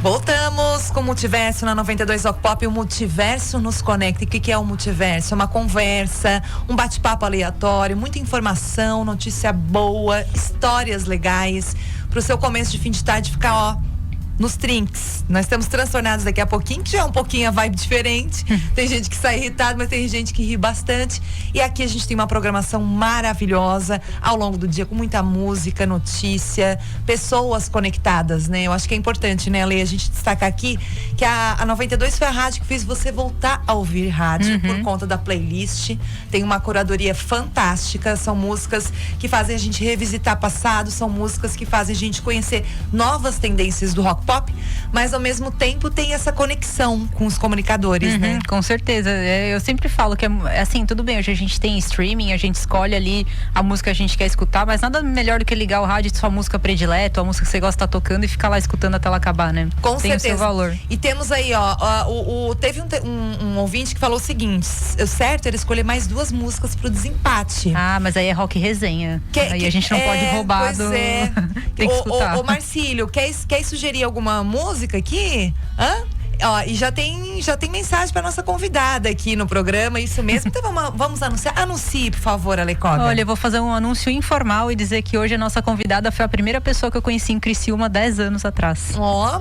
Voltamos com o Multiverso na 92 Rock Pop. O Multiverso nos conecta. E o que é o Multiverso? É uma conversa, um bate-papo aleatório, muita informação, notícia boa, histórias legais, pro seu começo de fim de tarde ficar, nos trinks. Nós estamos transtornados daqui a pouquinho, que já é um pouquinho a vibe diferente. Tem gente que sai irritado, mas tem gente que ri bastante. E aqui a gente tem uma programação maravilhosa ao longo do dia, com muita música, notícia, pessoas conectadas, né? Eu acho que é importante, né, Lê, a gente destacar aqui que a 92 foi a rádio que fez você voltar a ouvir rádio por conta da playlist. Tem uma curadoria fantástica, são músicas que fazem a gente revisitar passado, são músicas que fazem a gente conhecer novas tendências do rock pop, mas ao mesmo tempo tem essa conexão com os comunicadores, né? Com certeza. Eu sempre falo que é assim, tudo bem, hoje a gente tem streaming, a gente escolhe ali a música que a gente quer escutar, mas nada melhor do que ligar o rádio de sua música predileta, a música que você gosta de estar tocando e ficar lá escutando até ela acabar, né? Com tem certeza. o seu valor. E temos aí, teve um ouvinte que falou o seguinte: o certo era escolher mais 2 músicas pro desempate. Ah, mas aí é rock resenha. Aí a gente não pode roubar do... Tem que escutar. Ô Marcílio, quer sugerir alguma música aqui? Ó, e já tem mensagem pra nossa convidada aqui no programa, isso mesmo. Então vamos anunciar. Anuncie, por favor, Alecoda. Olha, eu vou fazer um anúncio informal e dizer que hoje a nossa convidada foi a primeira pessoa que eu conheci em Criciúma 10 anos atrás.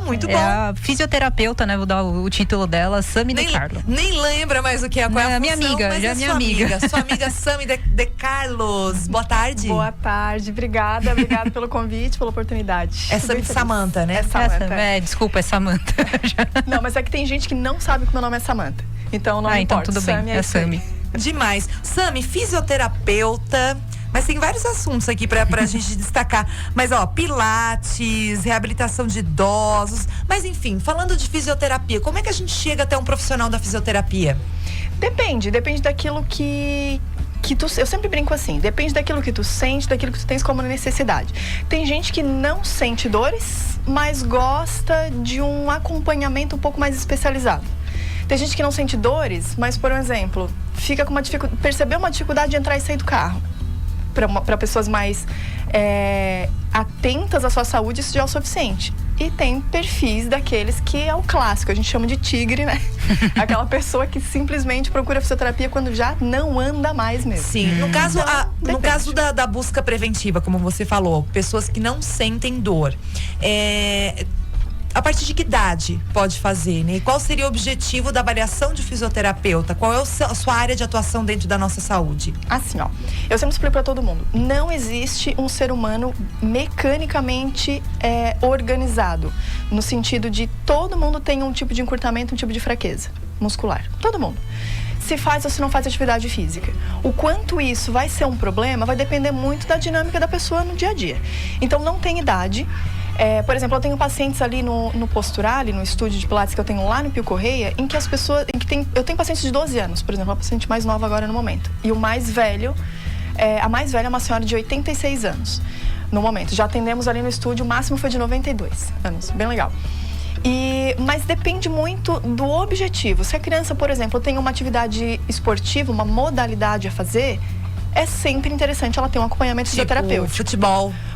Muito bom. A fisioterapeuta, né? Vou dar o título dela, Sami De Carlo. Nem lembra mais o que é, qual é a minha função, amiga, mas já é minha amiga. Sua amiga Sami De Carlos. Boa tarde. Boa tarde, obrigada pelo convite, pela oportunidade. É Samanta, né? Desculpa, é Samanta. Não, mas é que tem gente que não sabe que meu nome é Samanta. Então não importa. Então tudo bem, é Sami. Demais. Sami, fisioterapeuta, mas tem vários assuntos aqui pra gente destacar. Mas pilates, reabilitação de idosos. Mas enfim, falando de fisioterapia, como é que a gente chega até um profissional da fisioterapia? Depende daquilo que tu, eu sempre brinco assim, depende daquilo que tu sente, daquilo que tu tens como necessidade. Tem gente que não sente dores, mas gosta de um acompanhamento um pouco mais especializado. Tem gente que não sente dores, mas, por exemplo, fica com percebeu uma dificuldade de entrar e sair do carro. Para pessoas mais atentas à sua saúde, isso já é o suficiente. E tem perfis daqueles que é o clássico, a gente chama de tigre, né? Aquela pessoa que simplesmente procura fisioterapia quando já não anda mais mesmo. Sim, no caso da busca preventiva, como você falou, pessoas que não sentem dor, a partir de que idade pode fazer, né? E qual seria o objetivo da avaliação de fisioterapeuta? Qual é a sua área de atuação dentro da nossa saúde? Assim, eu sempre explico para todo mundo, não existe um ser humano mecanicamente organizado, no sentido de todo mundo tem um tipo de encurtamento, um tipo de fraqueza muscular, todo mundo. Se faz ou se não faz atividade física. O quanto isso vai ser um problema vai depender muito da dinâmica da pessoa no dia a dia. Então não tem idade. Por exemplo, eu tenho pacientes ali no Postural, no estúdio de Pilates que eu tenho lá no Pio Correia, em que as pessoas, eu tenho pacientes de 12 anos, por exemplo, uma paciente mais nova agora no momento. E o mais velho, a mais velha é uma senhora de 86 anos no momento. Já atendemos ali no estúdio, o máximo foi de 92 anos, bem legal. Mas depende muito do objetivo. Se a criança, por exemplo, tem uma atividade esportiva, uma modalidade a fazer, é sempre interessante ela ter um acompanhamento fisioterapêutico.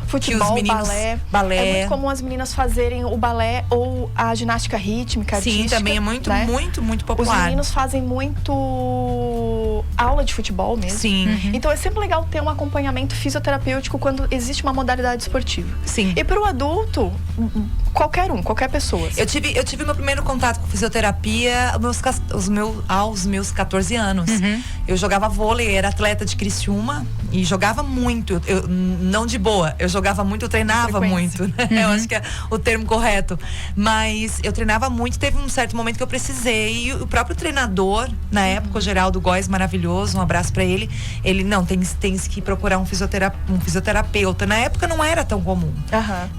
Futebol, meninos, balé. É muito comum as meninas fazerem o balé ou a ginástica rítmica, artística. Sim, também é muito, né? muito popular. Os meninos fazem muito aula de futebol mesmo. Sim. Então é sempre legal ter um acompanhamento fisioterapêutico quando existe uma modalidade esportiva. Sim. E para o adulto, qualquer pessoa. Eu tive meu primeiro contato com fisioterapia aos meus 14 anos. Eu jogava vôlei, era atleta de Criciúma e jogava muito. Não de boa, eu jogava muito, eu treinava muito, né? Eu acho que é o termo correto. Mas eu treinava muito, teve um certo momento que eu precisei. E o próprio treinador, na época, o Geraldo Góes, maravilhoso, um abraço pra ele. Ele, não, tens que procurar um fisioterapeuta. Na época não era tão comum.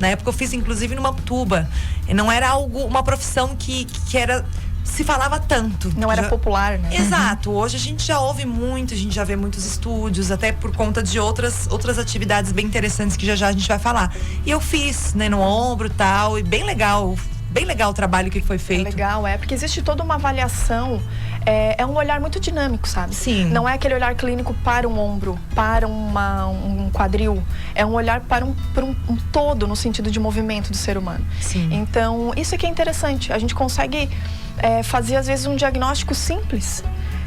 Na época eu fiz, inclusive, numa tuba. Não era uma profissão que era... se falava tanto. Não era popular, né? Exato. Hoje a gente já ouve muito, a gente já vê muitos estúdios, até por conta de outras atividades bem interessantes que já a gente vai falar. E eu fiz, né, no ombro e tal, e bem legal. bem legal o trabalho que foi feito. É legal, porque existe toda uma avaliação, é um olhar muito dinâmico, sabe? Sim. Não é aquele olhar clínico para um ombro, para um quadril, é um olhar para um todo, no sentido de movimento do ser humano. Sim. Então, isso aqui é interessante, a gente consegue fazer às vezes um diagnóstico simples,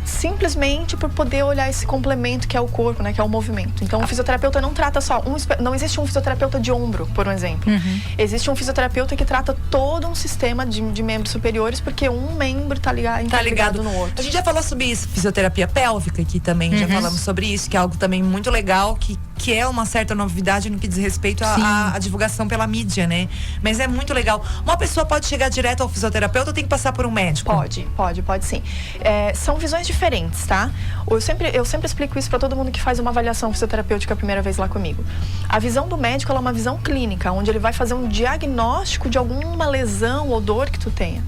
simplesmente por poder olhar esse complemento que é o corpo, né, que é o movimento. Então, o fisioterapeuta não trata só não existe um fisioterapeuta de ombro, por um exemplo. Existe um fisioterapeuta que trata todo um sistema de membros superiores, porque um membro tá ligado no outro. A gente já falou sobre isso, fisioterapia pélvica aqui também, já falamos sobre isso, que é algo também muito legal, que é uma certa novidade no que diz respeito à divulgação pela mídia, né? Mas é muito legal. Uma pessoa pode chegar direto ao fisioterapeuta ou tem que passar por um médico? Pode sim. São visões diferentes, tá? Eu sempre explico isso para todo mundo que faz uma avaliação fisioterapêutica a primeira vez lá comigo. A visão do médico, ela é uma visão clínica, onde ele vai fazer um diagnóstico de alguma lesão ou dor que tu tenha.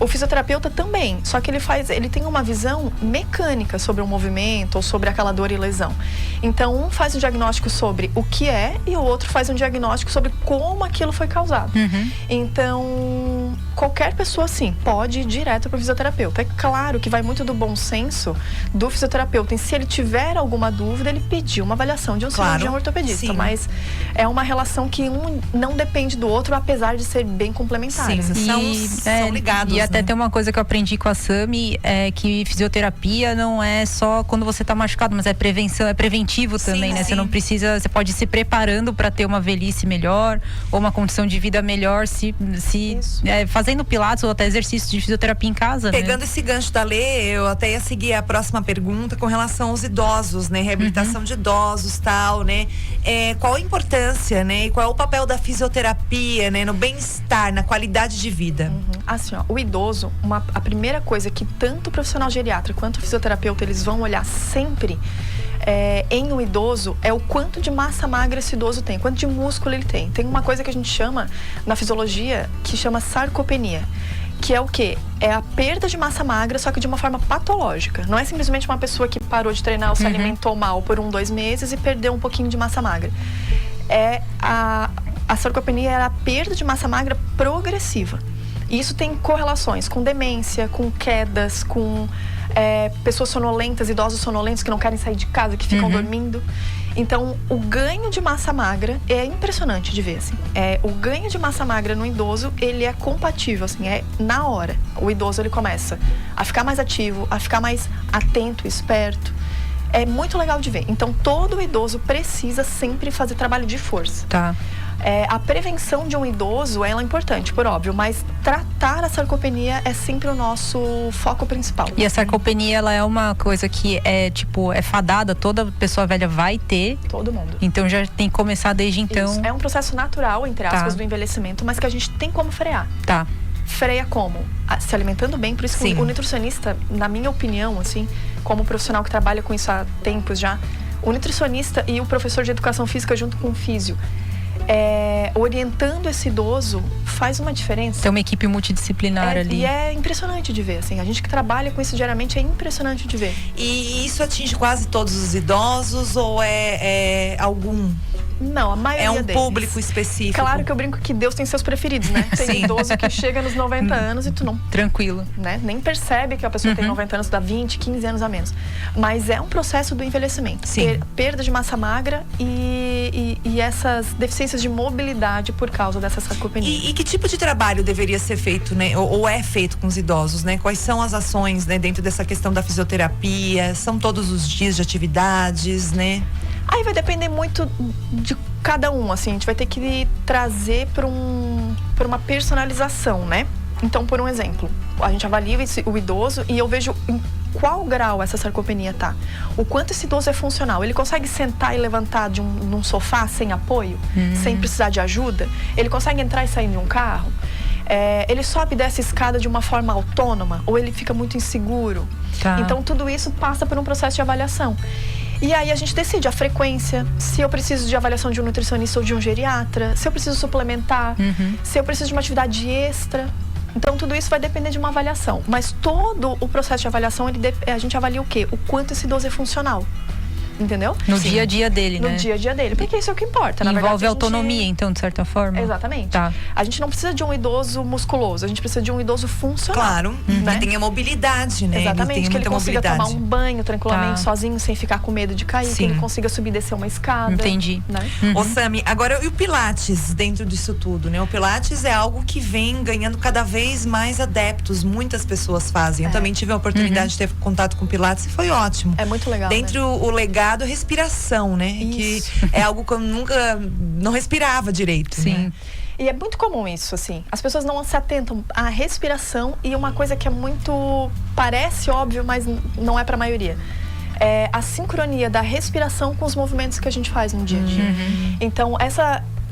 O fisioterapeuta também, só que ele tem uma visão mecânica sobre o movimento ou sobre aquela dor e lesão. Então, um faz um diagnóstico sobre o que é e o outro faz um diagnóstico sobre como aquilo foi causado. Então, qualquer pessoa, sim, pode ir direto para o fisioterapeuta. É claro que vai muito do bom senso do fisioterapeuta. E se ele tiver alguma dúvida, ele pedir uma avaliação de um cirurgião ortopedista. Sim. Mas é uma relação que um não depende do outro, apesar de ser bem complementares. Sim, são ligados. E até tem uma coisa que eu aprendi com a Sami, é que fisioterapia não é só quando você tá machucado, mas é prevenção, é preventivo também, né? Você não precisa, você pode ir se preparando para ter uma velhice melhor ou uma condição de vida melhor, fazendo pilates ou até exercícios de fisioterapia em casa. Pegando esse gancho da Lê, eu até ia seguir a próxima pergunta com relação aos idosos, né? Reabilitação de idosos, tal, né? Qual a importância, né? E qual é o papel da fisioterapia, né? No bem-estar, na qualidade de vida? Assim, ó, o idoso, a primeira coisa que tanto o profissional geriatra quanto o fisioterapeuta, eles vão olhar sempre em um idoso é o quanto de massa magra esse idoso tem, quanto de músculo ele tem. Tem uma coisa que a gente chama na fisiologia que chama sarcopenia, que é o quê? É a perda de massa magra, só que de uma forma patológica. Não é simplesmente uma pessoa que parou de treinar ou se alimentou mal por 2 meses e perdeu um pouquinho de massa magra. A sarcopenia é a perda de massa magra progressiva. E isso tem correlações com demência, com quedas, com pessoas sonolentas, idosos sonolentos que não querem sair de casa, que ficam dormindo. Então, o ganho de massa magra é impressionante de ver, assim. O ganho de massa magra no idoso, ele é compatível, assim, na hora. O idoso, ele começa a ficar mais ativo, a ficar mais atento, esperto. É muito legal de ver. Então, todo idoso precisa sempre fazer trabalho de força. Tá. A prevenção de um idoso, ela é importante, por óbvio, mas tratar a sarcopenia é sempre o nosso foco principal. E a sarcopenia, ela é uma coisa que é fadada, toda pessoa velha vai ter. Todo mundo. Então já tem que começar desde então. Isso. É um processo natural, entre aspas, do envelhecimento, mas que a gente tem como frear. Tá. Freia como? Se alimentando bem, por isso que o nutricionista, na minha opinião, assim, como profissional que trabalha com isso há tempos já, o nutricionista e o professor de educação física junto com o físio, orientando esse idoso faz uma diferença. Tem uma equipe multidisciplinar ali. E é impressionante de ver, assim. A gente que trabalha com isso diariamente é impressionante de ver. E isso atinge quase todos os idosos ou é algum? Não, a maioria deles. Público específico. Claro que eu brinco que Deus tem seus preferidos, né? Tem idoso que chega nos 90 anos e tu não... Tranquilo. Né? Nem percebe que a pessoa tem 90 anos, dá 20, 15 anos a menos. Mas é um processo do envelhecimento. Perda de massa magra e essas deficiências de mobilidade por causa dessa sarcopenia. E que tipo de trabalho deveria ser feito, né? Ou é feito com os idosos, né? Quais são as ações, né? Dentro dessa questão da fisioterapia? São todos os dias de atividades, né? Aí vai depender muito de cada um, assim, a gente vai ter que trazer para uma personalização, né? Então, por um exemplo, a gente avalia o idoso e eu vejo em qual grau essa sarcopenia tá. O quanto esse idoso é funcional. Ele consegue sentar e levantar num sofá sem apoio, sem precisar de ajuda? Ele consegue entrar e sair de um carro? Ele sobe e desce a escada de uma forma autônoma? Ou ele fica muito inseguro? Tá. Então, tudo isso passa por um processo de avaliação. E aí a gente decide a frequência, se eu preciso de avaliação de um nutricionista ou de um geriatra, se eu preciso suplementar, se eu preciso de uma atividade extra. Então, tudo isso vai depender de uma avaliação. Mas todo o processo de avaliação, a gente avalia o quê? O quanto esse idoso é funcional. entendeu? No dia a dia dele, né? No dia a dia dele, porque isso é o que importa. Na Envolve verdade, autonomia, então, de certa forma. Exatamente. Tá. A gente não precisa de um idoso musculoso, a gente precisa de um idoso funcional. Claro, né? que tenha mobilidade, né? Exatamente, que ele consiga tomar um banho tranquilamente, Tá. sozinho, sem ficar com medo de cair, que ele consiga subir e descer uma escada. Entendi. Né? Ô, Sami, agora e o Pilates dentro disso tudo, né? O Pilates é algo que vem ganhando cada vez mais adeptos, muitas pessoas fazem. Eu também tive a oportunidade de ter contato com o Pilates e foi ótimo. É muito legal, Dentro o legado, respiração, né? Isso. Que é algo que eu nunca, não respirava direito. Sim. Né? E é muito comum isso, assim. As pessoas não se atentam à respiração e uma coisa que é muito... Parece óbvio, mas não é pra maioria. É a sincronia da respiração com os movimentos que a gente faz no dia a dia. Então,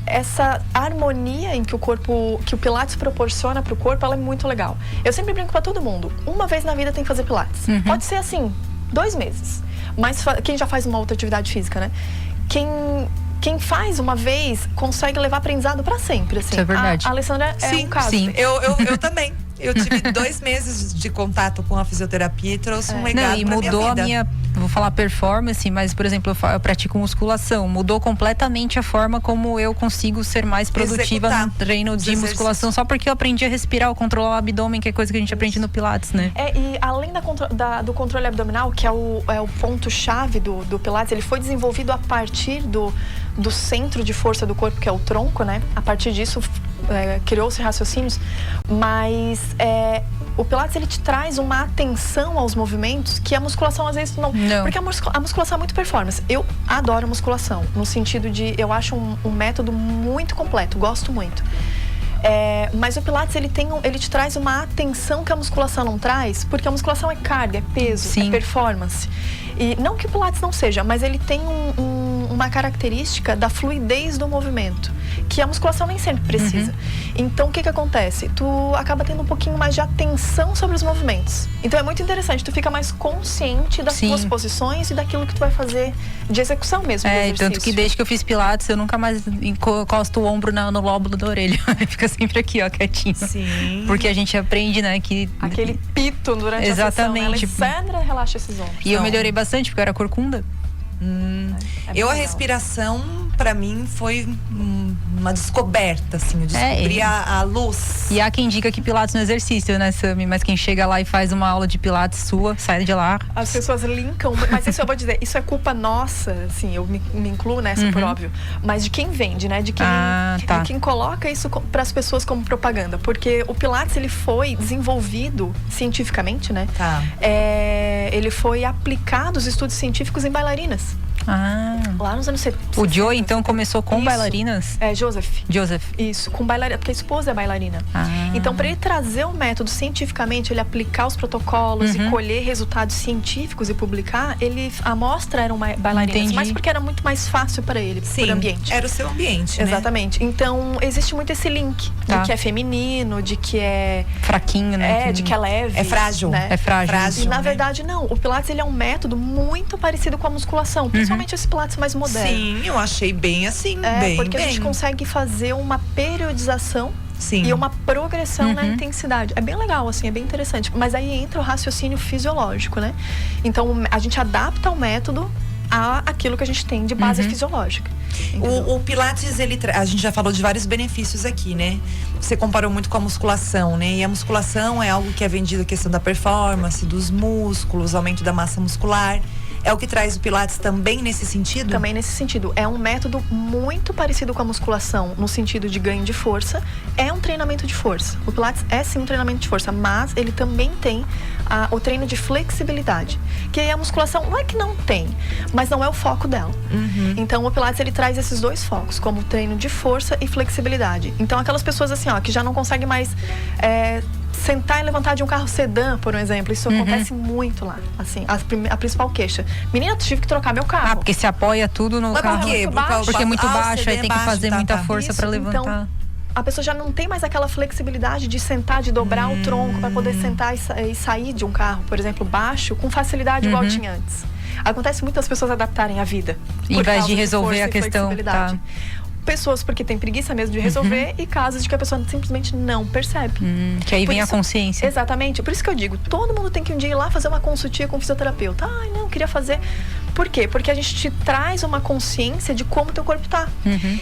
essa harmonia em que o Pilates proporciona pro corpo, ela é muito legal. Eu sempre brinco pra todo mundo. Uma vez na vida tem que fazer Pilates. Pode ser assim, 2 meses. Mas quem já faz uma outra atividade física, né? Quem faz uma vez consegue levar aprendizado pra sempre, assim. Isso é verdade. A Alessandra é um caso. Sim. Eu também. Eu tive 2 meses de contato com a fisioterapia e trouxe um legado Não, e pra mudou minha vida. vou falar performance, mas, por exemplo, eu pratico musculação. Mudou completamente a forma como eu consigo ser mais produtiva Executar no treino de os musculação, só porque eu aprendi a respirar, controlar o abdômen, que é coisa que a gente aprende no Pilates, né? E além do controle abdominal, que é o ponto-chave do Pilates, ele foi desenvolvido a partir do centro de força do corpo, que é o tronco, né? A partir disso, criou-se raciocínios, mas o Pilates, ele te traz uma atenção aos movimentos que a musculação às vezes não. Porque a musculação é muito performance. Eu adoro musculação, no sentido de, eu acho um método muito completo, gosto muito. Mas o Pilates, ele te traz uma atenção que a musculação não traz, porque a musculação é carga, é peso, é performance. E não que o Pilates não seja, mas ele tem uma característica da fluidez do movimento, que a musculação nem sempre precisa. Então, o que acontece? Tu acaba tendo um pouquinho mais de atenção sobre os movimentos. Então, é muito interessante, tu fica mais consciente das tuas posições e daquilo que tu vai fazer de execução mesmo. Tanto que desde que eu fiz Pilates, eu nunca mais encosto o ombro no lóbulo da orelha. Fica sempre aqui, ó, quietinho. Sim. Porque a gente aprende, né, que... Aquele pito durante a sessão, né? Alessandra, relaxa esses ombros. E eu melhorei bastante, porque eu era corcunda. A respiração, pra mim, foi uma descoberta, assim. Eu descobri a luz. E há quem diga que Pilates não é exercício, né, Sami? Mas quem chega lá e faz uma aula de Pilates sua, sai de lá. As pessoas linkam, mas isso eu vou dizer, isso é culpa nossa, assim, eu me incluo nessa, por óbvio. Mas de quem vende, né? De quem coloca isso para as pessoas como propaganda. Porque o Pilates, ele foi desenvolvido cientificamente, né? Ele foi aplicado, os estudos científicos, em bailarinas. Lá nos anos 70. O Joe, então, começou com bailarinas? Joseph. Isso, com bailarina, porque a esposa é bailarina. Então, para ele trazer o método cientificamente, ele aplicar os protocolos e colher resultados científicos e publicar, a amostra eram bailarinas. Mas porque era muito mais fácil para ele, por ambiente. Era o seu ambiente, Exatamente. Né? Então, existe muito esse link de que é feminino, de que é... fraquinho, né? De que é leve. É frágil. Né? É frágil. E, na verdade, não. O Pilates, ele é um método muito parecido com a musculação. Principalmente esse Pilates mais moderno. Sim, eu achei bem assim, porque a gente consegue fazer uma periodização e uma progressão na intensidade. É bem legal, assim, é bem interessante. Mas aí entra o raciocínio fisiológico, né? Então, a gente adapta o método àquilo que a gente tem de base fisiológica. O Pilates, a gente já falou de vários benefícios aqui, né? Você comparou muito com a musculação, né? E a musculação é algo que é vendido, a questão da performance, dos músculos, aumento da massa muscular. É o que traz o Pilates também nesse sentido? Também nesse sentido. É um método muito parecido com a musculação, no sentido de ganho de força. É um treinamento de força. O Pilates é sim um treinamento de força, mas ele também tem o treino de flexibilidade. Que aí a musculação não é que não tem, mas não é o foco dela. Então o Pilates, ele traz esses 2 focos, como treino de força e flexibilidade. Então aquelas pessoas assim, ó, que já não conseguem mais sentar e levantar de um carro sedã, por exemplo, isso acontece muito lá. Assim, a principal queixa: menina, eu tive que trocar meu carro. Porque se apoia tudo no carro. Por quê? Porque é muito baixo, aí tem que fazer muita força para levantar. Então, a pessoa já não tem mais aquela flexibilidade de sentar, de dobrar o tronco para poder sentar e sair de um carro, por exemplo, baixo, com facilidade igual tinha antes. Acontece muito as pessoas adaptarem a vida, em vez de resolver a questão. Pessoas porque tem preguiça mesmo de resolver e casos de que a pessoa simplesmente não percebe. Que aí vem a consciência. Exatamente. Por isso que eu digo, todo mundo tem que um dia ir lá fazer uma consultinha com o fisioterapeuta. Ai, não, queria fazer. Por quê? Porque a gente te traz uma consciência de como teu corpo tá.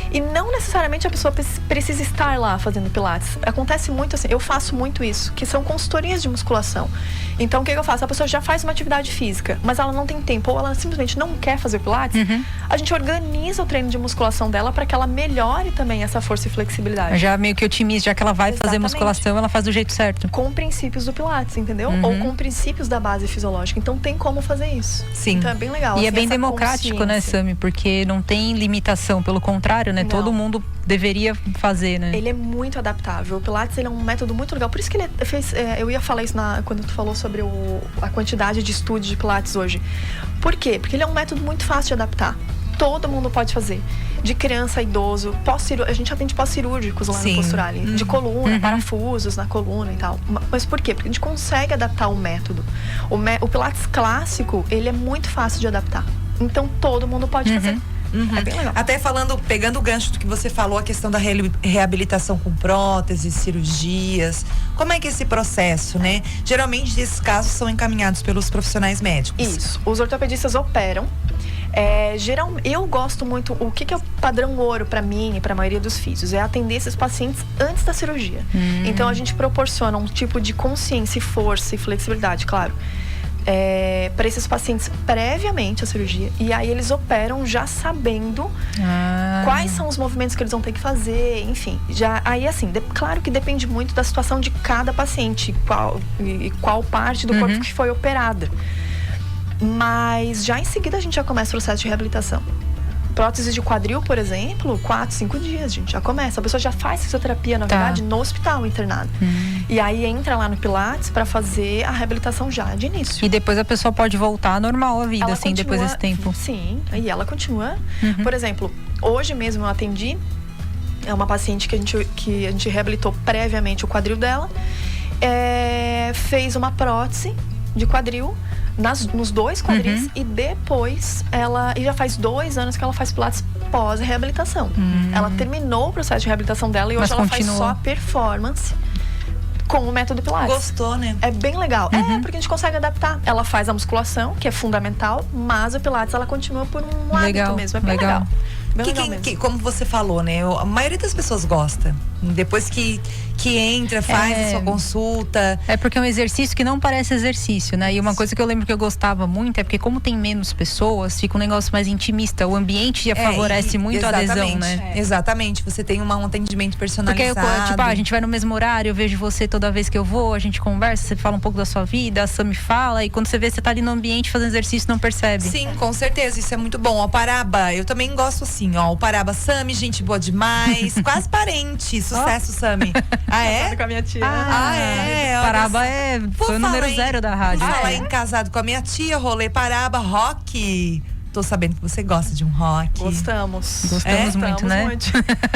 E não necessariamente a pessoa precisa estar lá fazendo pilates. Acontece muito assim, eu faço muito isso, que são consultorias de musculação. Então, o que eu faço? A pessoa já faz uma atividade física, mas ela não tem tempo, ou ela simplesmente não quer fazer pilates. A gente organiza o treino de musculação dela para que ela melhore também essa força e flexibilidade. Já meio que otimiza, já que ela vai fazer musculação, ela faz do jeito certo. Com princípios do pilates, entendeu? Ou com princípios da base fisiológica. Então, tem como fazer isso. Sim. Então, é bem legal. E é bem democrático, né, Sami? Porque não tem limitação, pelo contrário, né? Não. Todo mundo deveria fazer, né? Ele é muito adaptável. O Pilates, ele é um método muito legal. Por isso que ele fez... eu ia falar isso quando tu falou sobre a quantidade de estudos de Pilates hoje. Por quê? Porque ele é um método muito fácil de adaptar. Todo mundo pode fazer. De criança a idoso, a gente atende pós-cirúrgicos lá no Posturale. De coluna, parafusos na coluna e tal. Mas por quê? Porque a gente consegue adaptar o método. O Pilates clássico, ele é muito fácil de adaptar. Então, todo mundo pode fazer. É bem legal. Até pegando o gancho do que você falou, a questão da reabilitação com próteses, cirurgias. Como é que é esse processo, né? Geralmente, esses casos são encaminhados pelos profissionais médicos. Isso. Os ortopedistas operam. Eu gosto muito, o que é o padrão ouro para mim e para a maioria dos físios? É atender esses pacientes antes da cirurgia. Então, a gente proporciona um tipo de consciência e força e flexibilidade, claro. Para esses pacientes previamente à cirurgia, e aí eles operam já sabendo quais são os movimentos que eles vão ter que fazer, enfim. Aí assim, claro que depende muito da situação de cada paciente, qual parte do corpo que foi operada. Mas já em seguida a gente já começa o processo de reabilitação. Prótese de quadril, por exemplo, 4, 5 dias a gente já começa. A pessoa já faz fisioterapia, na verdade, no hospital internado. E aí entra lá no Pilates para fazer a reabilitação já de início. E depois a pessoa pode voltar normal à vida, Ela assim, depois desse tempo. Sim, e ela continua. Por exemplo, hoje mesmo eu atendi uma paciente que a gente reabilitou previamente o quadril dela. Fez uma prótese de quadril nos 2 quadris e depois e já faz 2 anos que ela faz Pilates pós-reabilitação. Ela terminou o processo de reabilitação dela e hoje ela faz só a performance com o método Pilates. Gostou, né? É bem legal. Porque a gente consegue adaptar. Ela faz a musculação, que é fundamental, mas o Pilates ela continua por um hábito mesmo. É bem legal. Como você falou, né? A maioria das pessoas gosta. Depois que entra, faz a sua consulta. É porque é um exercício que não parece exercício, né? E uma coisa que eu lembro que eu gostava muito é porque como tem menos pessoas, fica um negócio mais intimista. O ambiente favorece muito a adesão, né? Exatamente. Você tem um atendimento personalizado. Porque, a gente vai no mesmo horário, eu vejo você toda vez que eu vou, a gente conversa, você fala um pouco da sua vida, a Sami fala, e quando você vê, você tá ali no ambiente fazendo exercício, não percebe. Sim, com certeza. Isso é muito bom. O Paraba, eu também gosto assim, ó. O Paraba, Sami, gente boa demais. Quase parente. Sucesso, Sami. Ah, é? Com a minha tia. Paraba foi o número 0 da rádio. Falar em casado com a minha tia, rolê Paraba, rock. Tô sabendo que você gosta de um rock. Gostamos muito, né?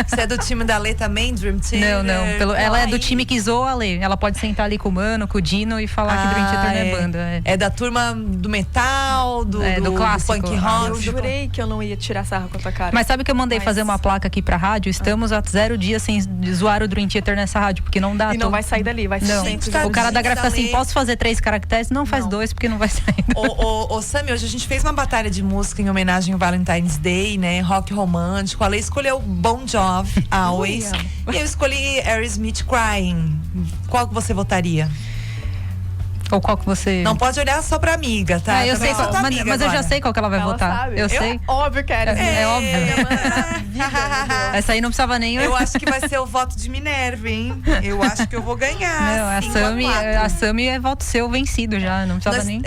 Você é do time da Lê também, Dream Theater? Não. Ela é do time que zoa a Lê. Ela pode sentar ali com o Mano, com o Dino e falar que Dream Theater não é banda. É da turma do metal, do clássico, do punk rock. Eu jurei que eu não ia tirar sarro com a tua cara. Mas sabe que eu mandei fazer uma placa aqui pra rádio? Estamos há 0 dias sem zoar o Dream Theater nessa rádio, porque não dá. E não vai sair dali, vai ser O cara da gráfica assim, posso fazer 3 caracteres? Não faz 2, porque não vai sair. Ô Sami, hoje a gente fez uma batalha de música em homenagem ao Valentine's Day, né? Rock romântico. A Lei escolheu Bon Jovi, Always. E eu escolhi Aerosmith, Crying. Qual que você votaria? Ou qual que você... Não pode olhar só pra amiga, tá? Eu sei qual, mas eu já sei qual que ela vai votar. Sabe. Eu sei. Óbvio que era. É óbvio. Essa aí não precisava nem... Eu acho que vai ser o voto de Minerva, hein? Eu acho que eu vou ganhar. Não, a Sami é voto seu vencido já. Não precisava nem...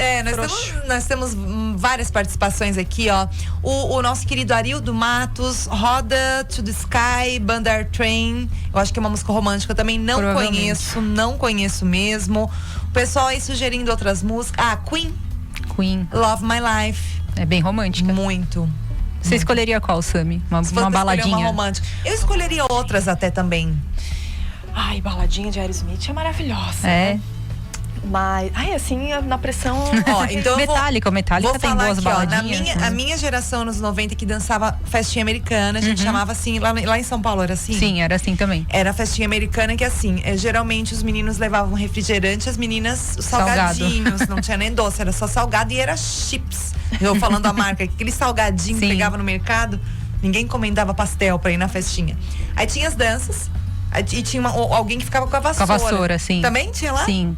Nós temos várias participações aqui, ó. O nosso querido Arildo Matos, Roda to the Sky, Bandar Train. Eu acho que é uma música romântica também. Não conheço mesmo. O pessoal aí sugerindo outras músicas. Queen. Love My Life. É bem romântica. Muito. Você escolheria qual, Sami? Uma baladinha? Uma romântica. Eu escolheria outras até também. Ai, baladinha de Aerosmith é maravilhosa. É. Mas, assim, na pressão... Ó, então Metallica vou tem falar boas aqui, ó, baladinhas. a minha geração nos 90 que dançava festinha americana, a gente chamava assim, lá em São Paulo era assim? Sim, era assim também. Era festinha americana que assim, geralmente os meninos levavam refrigerante, as meninas os Salgado. salgadinhos, não tinha nem doce, era só salgado e era chips. Eu falando a marca, aquele salgadinho que Sim. pegava no mercado, ninguém encomendava pastel pra ir na festinha. Aí tinha as danças, e tinha alguém que ficava com a vassoura. Com a vassoura, sim. Também tinha lá? Sim.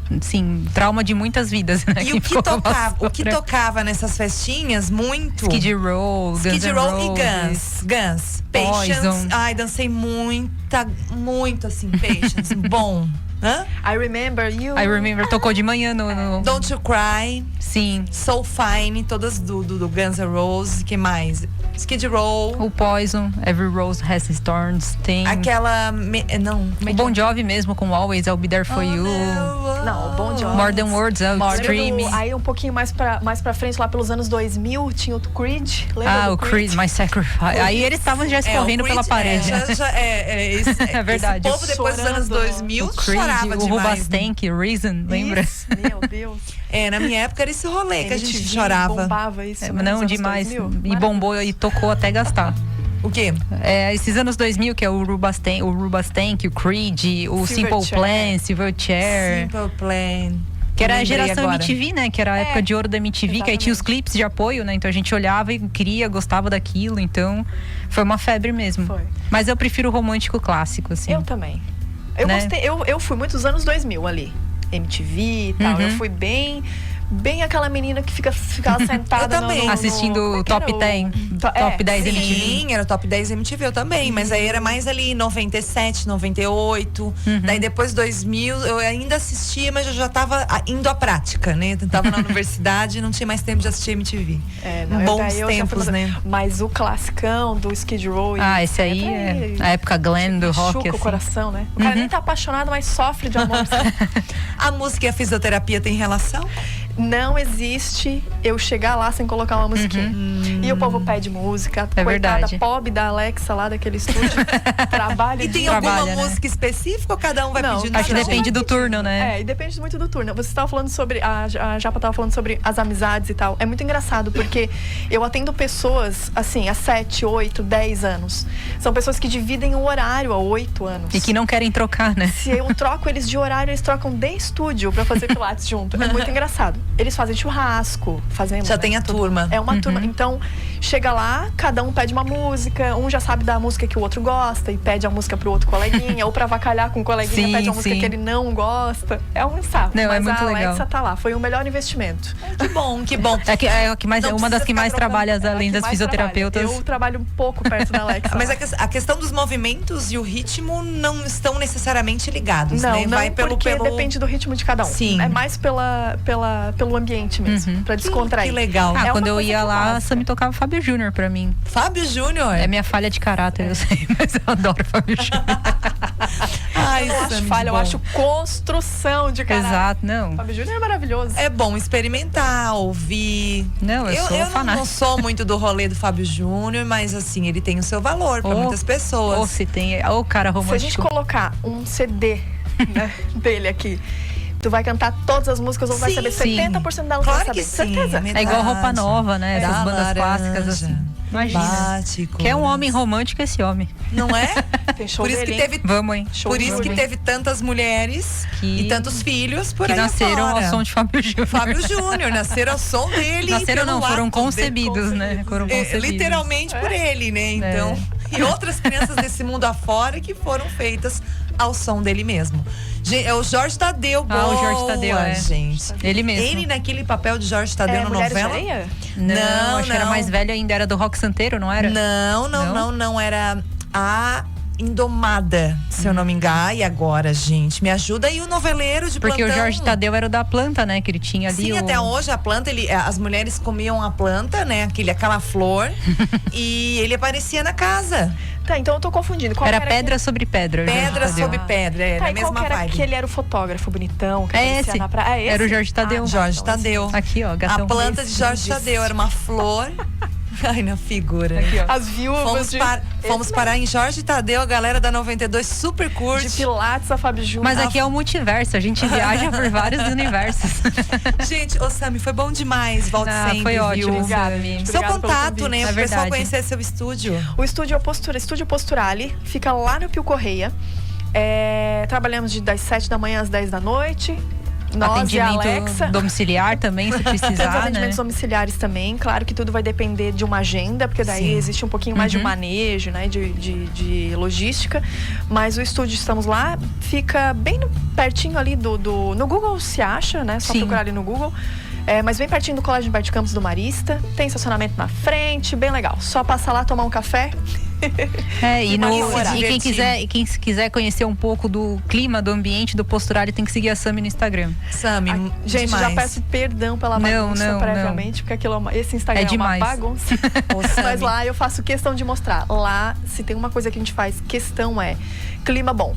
Trauma de muitas vidas, né? E o que tocava nessas festinhas muito? Skid Row, Guns Skid N' Row e Roses. Guns. Patience. Poison. Ai, dancei muito assim, Patience. Bom. Hã? I Remember You. I Remember tocou de manhã no... Don't You Cry. Sim. So Fine, todas do Guns N' Roses. Que mais? Skid Row. O Poison, Every Rose Has Its Thorns. Tem Aquela... Não. o Bon Jovi mesmo, com Always I'll Be There For You. Não, o Bon Jovi. More Than Words, é o More Than Extreme. Aí um pouquinho mais pra frente, lá pelos anos 2000, tinha o Creed. Lembra do O Creed, My Sacrifice. Aí eles estavam já escorrendo pela parede. É Esse verdade. povo depois dos anos Chorando. 2000 O Creed, chorava o demais. Rubastank, Reason, lembra? Isso, meu Deus. Na minha época era esse rolê que a gente MTV chorava. bombava isso. nos Não, anos demais. 2000. E bombou e tocou até gastar. O quê? Esses anos 2000, que é o Rubastank, o Creed, o Simple Silverchair. Plan, Silverchair. Simple Plan. Que era a Lembrei geração agora. MTV, né? Que era a época de ouro da MTV, que aí tinha os clipes de apoio, né? Então a gente olhava e queria, gostava daquilo. Então foi uma febre mesmo. Foi. Mas eu prefiro o romântico clássico, assim. Eu também. Eu Né? gostei, eu fui muitos anos 2000 ali. MTV e tal. Eu fui bem aquela menina que ficava sentada Eu também. Assistindo como é que Top era 10, Top 10 MTV. Sim, era o Top 10 MTV, eu também. Mas aí era mais ali 97, 98. Daí depois 2000, eu ainda assistia, mas eu já tava indo à prática, né? Eu tava na universidade e não tinha mais tempo de assistir MTV. Bons daí eu já tempos, fui- né? Mas o classicão do Skid Row. Esse aí é a época glam do rock, Machuca o assim. coração, né? O cara nem tá apaixonado, mas sofre de amor. A música e a fisioterapia têm relação? Não existe eu chegar lá sem colocar uma musiquinha. E o povo pede música. É Coitada, verdade. pobre da Alexa lá daquele estúdio. Trabalha E de tem Trabalha, alguma né? música específica ou cada um vai Não, pedindo? Acho que pra depende do turno, né? E depende muito do turno. Você estava falando sobre. A Japa estava falando sobre as amizades e tal. É muito engraçado, porque eu atendo pessoas, assim, há 7, 8, 10 anos. São pessoas que dividem o horário há 8 anos. E que não querem trocar, né? Se eu troco eles de horário, eles trocam de estúdio pra fazer pilates junto. É muito engraçado. Eles fazem churrasco, fazem. Já tem a turma. É uma turma. Então, chega lá, cada um pede uma música, um já sabe da música que o outro gosta e pede a música pro outro coleguinha, ou pra avacalhar com o coleguinha, Sim, pede uma música sim. que ele não gosta. É um sarro. Não, mas é muito a legal. Alexa tá lá, foi o melhor investimento. Que bom, que bom. É a que mais, Não uma das precisa que ficar mais trocando. trabalha, Ela além que das mais fisioterapeutas. trabalha. Eu trabalho um pouco perto da Alexa. Mas lá. a questão dos movimentos e o ritmo não estão necessariamente ligados, Não, né? não, Vai porque depende do ritmo de cada um. Sim. É mais pelo ambiente mesmo, pra descontrair. Que legal. É Quando uma eu coisa ia que eu lá, a faço. Sammy tocava Fábio Júnior pra mim. Fábio Júnior? É minha falha de caráter, eu sei, mas eu adoro Fábio Júnior. Ai, Eu não acho Sammy, falha, eu bom. acho construção de caráter. Exato, não. Fábio Júnior é maravilhoso. É bom experimentar, ouvir. Não, eu sou não fanática. sou muito do rolê do Fábio Júnior, mas assim, ele tem o seu valor pra muitas pessoas. Ou se tem. Ô, cara Se a gente romântico. colocar um CD né, dele aqui, tu vai cantar todas as músicas ou vai Sim, saber sim. 70% delas. Claro vai que saber. sim. Certeza. É igual roupa nova, né? Da Essas bandas laranja, clássicas, assim. Imagina. bate Quer um coração. homem romântico esse homem. Não é? Tem show Por isso dele, que hein? teve. Vamos, hein? Show Por de isso que Júnior. teve tantas mulheres Que- e tantos filhos por Que aí nasceram fora. ao som de Fábio Júnior. Fábio Júnior, nasceram ao som dele. Nasceram pelo não, foram ato concebidos, dele. né? Foram concebidos. Literalmente por ele, né? Então, e outras crianças desse mundo afora que foram feitas ao som dele mesmo. É o Jorge Tadeu, Ah, o Jorge boa, Tadeu, é. gente. Ele mesmo. Ele naquele papel de Jorge Tadeu na Mulheres de novela. Areia? Não, acho que era não. mais velho ainda, era do Rock Santeiro, não era? Não, era a Indomada, se eu não me engano. E agora, gente, me ajuda aí o noveleiro de Porque plantão. o Jorge Tadeu era o da planta, né? Que ele tinha ali. Sim, até hoje a planta, as mulheres comiam a planta, né? Aquela flor. E ele aparecia na casa. Tá, então eu tô confundindo. Qual Era que pedra sobre pedra. o Jorge Pedra Tadeu. sobre pedra, era Tá, a e qual mesma que era vibe. que ele era o fotógrafo bonitão? Que É aparecia esse. Na praia? É esse? Era o Jorge Tadeu. Ah, Jorge então, Tadeu. Aqui, ó, gatão. A planta de Jorge Esse. Tadeu era uma flor Ai, na figura. Aqui, ó. As viúvas Fomos parar em Jorge Tadeu, a galera da 92 super curte. de Pilates, a Fábio Júnior. Mas aqui é o multiverso, a gente viaja por vários universos. Gente, ô Sami, foi bom demais. Volte sempre, foi ótimo, viu? Obrigada, Sami. gente. Seu Obrigada pelo contato, convite. né? É Pro pessoal verdade. conhecer seu estúdio. O estúdio Estúdio Posturale, fica lá no Pio Correia. Trabalhamos das 7 da manhã às 10 da noite. Nós e a Alexa. Atendimento domiciliar também, se Temos precisar, né? atendimentos domiciliares também. Claro que tudo vai depender de uma agenda, porque daí Sim. existe um pouquinho mais de manejo, né? De logística. Mas o estúdio, estamos lá, fica bem pertinho ali no Google se acha, né? Só Sim. procurar ali no Google. Mas bem pertinho do Colégio Humberto de Campos do Marista. Tem estacionamento na frente, bem legal. Só passar lá, tomar um café. Quem quiser conhecer um pouco do clima, do ambiente, do Posturale, tem que seguir a Sami no Instagram. Sami, Gente, demais. já peço perdão pela bagunça previamente, porque esse Instagram é uma demais. bagunça. Ô, Sami. Mas lá eu faço questão de mostrar. Lá, se tem uma coisa que a gente faz questão clima bom.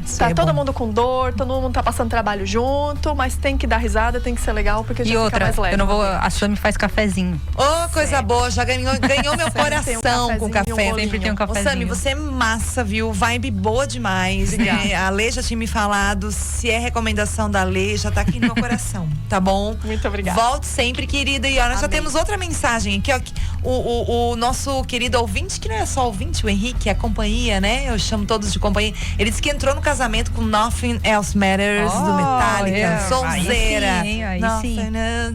Isso Tá é todo bom. mundo com dor, todo mundo tá passando trabalho junto, mas tem que dar risada, tem que ser legal, porque já E fica outra, mais leve. eu não vou. A Sami faz cafezinho. Ô, coisa boa, já ganhou meu coração tem um com cafezinho, café. um Sempre tem um Ô, cafezinho. Sami, você é massa, viu? Vibe boa demais. Né? A Lê já tinha me falado. Se é recomendação da Lê, já tá aqui no meu coração, tá bom? Muito obrigada. Volte sempre, querida. E olha, nós já Amém. temos outra mensagem aqui, ó. O nosso querido ouvinte, que não é só ouvinte, o Henrique, a companhia, né? Eu chamo todos de companhia. Ele disse que entrou no casamento com Nothing Else Matters, do Metallica. Sonzeira. Aí Nossa, sim. né?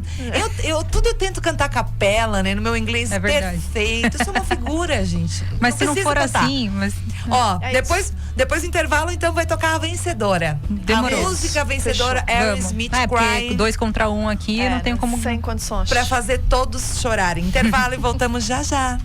Eu tento cantar a capela, né? No meu inglês É verdade. perfeito. Eu sou uma figura, gente. Mas se não precisa for cantar. assim, mas. Ó, É depois do intervalo, então, vai tocar a vencedora. Demorou. A música vencedora, Fechou. Aerosmith, Porque Cry. 2 contra 1 aqui, eu não tenho como. Sem condições. Pra fazer todos chorarem. Intervalo e voltamos já já.